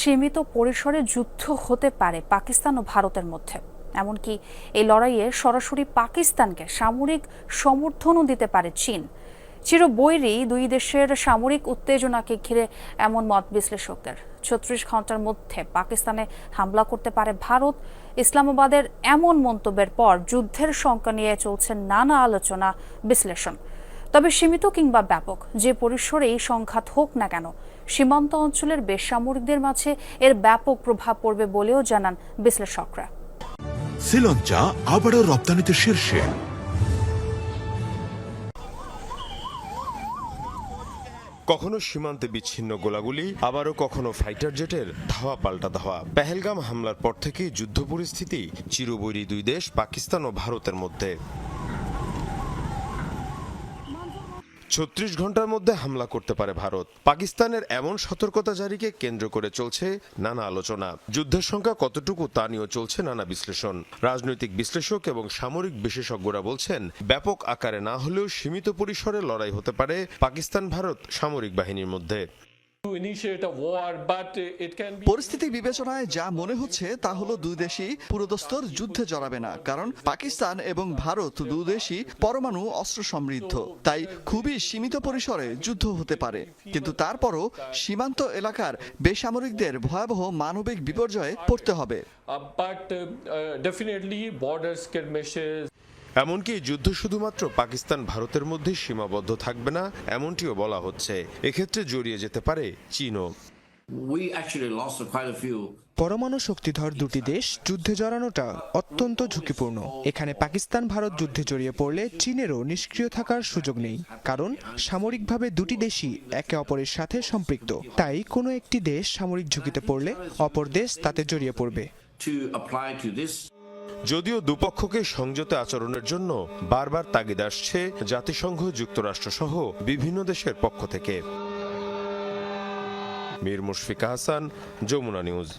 সীমিত পরিসরে যুদ্ধ হতে পারে পাকিস্তান ও ভারতের মধ্যে। এমনকি এই লড়াইয়ে সরাসরি পাকিস্তানকে সামরিক সমর্থনও দিতে পারে চীন। চিরবৈরী দুই দেশের সামরিক উত্তেজনাকে ঘিরে এমন মত বিশ্লেষকদের। ৩৬ ঘন্টার মধ্যে পাকিস্তানে হামলা করতে পারে ভারত। ইসলামাবাদের এমন মন্তব্যের পর যুদ্ধের শঙ্কা নিয়ে চলছে নানা আলোচনা, বিশ্লেষণ। তবে সীমিত কিংবা ব্যাপক যে পরিসরেই সংঘাত হোক না কেন, সীমান্ত অঞ্চলের বেসামরিকদের মাঝে এর ব্যাপক প্রভাব পড়বে বলেও জানান বিশ্লেষকরা। শ্রীলঙ্কা আবারও রপ্তানিতে শীর্ষে। কখনো সীমান্তে বিচ্ছিন্ন গোলাগুলি, আবারও কখনো ফাইটার জেটের ধাওয়া পাল্টা ধাওয়া। পেহেলগাম হামলার পর থেকেই যুদ্ধ পরিস্থিতি চিরবৈরী দুই দেশ পাকিস্তান ও ভারতের মধ্যে। ৩৬ ঘন্টার মধ্যে হামলা করতে পারে ভারত। পাকিস্তানের এমন সতর্কতা জারিকে কেন্দ্র করে চলছে নানা আলোচনা। যুদ্ধের সংখ্যা কতটুকু তা নিয়েও চলছে নানা বিশ্লেষণ। রাজনৈতিক বিশ্লেষক এবং সামরিক বিশেষজ্ঞরা বলছেন, ব্যাপক আকারে না হলেও সীমিত পরিসরে লড়াই হতে পারে পাকিস্তান ভারত সামরিক বাহিনীর মধ্যে। পরিস্থিতি বিবেচনায় যা মনে হচ্ছে তা হলো দুই দেশই পুরোদস্তুর যুদ্ধে জড়াবে না, কারণ পাকিস্তান এবং ভারত দুই দেশই পরমাণু অস্ত্র সমৃদ্ধ। তাই খুবই সীমিত পরিসরে যুদ্ধ হতে পারে, কিন্তু তারপরও সীমান্ত এলাকার বেসামরিকদের ভয়াবহ মানবিক বিপর্যয়ে পড়তে হবে। এমনকি যুদ্ধ শুধুমাত্র পাকিস্তান ভারতের মধ্যে সীমাবদ্ধ থাকবে না, এমনটিও বলা হচ্ছে। এক্ষেত্রে জড়িয়ে যেতে পারে চীনও। পরমাণু শক্তিধর দুটি দেশ যুদ্ধে জড়ানোটা অত্যন্ত ঝুঁকিপূর্ণ। এখানে পাকিস্তান ভারত যুদ্ধে জড়িয়ে পড়লে চীনেরও নিষ্ক্রিয় থাকার সুযোগ নেই, কারণ সামরিকভাবে দুটি দেশই একে অপরের সাথে সম্পৃক্ত। তাই কোনো একটি দেশ সামরিক ঝুঁকিতে পড়লে অপর দেশ তাতে জড়িয়ে পড়বে। যদিও দুপক্ষকে সংযত আচরণের জন্য বারবার তাগিদ আসছে জাতিসংঘ, যুক্তরাষ্ট্র সহ বিভিন্ন দেশের পক্ষ থেকে। মীর মুশফিকা হাসান, যমুনা নিউজ।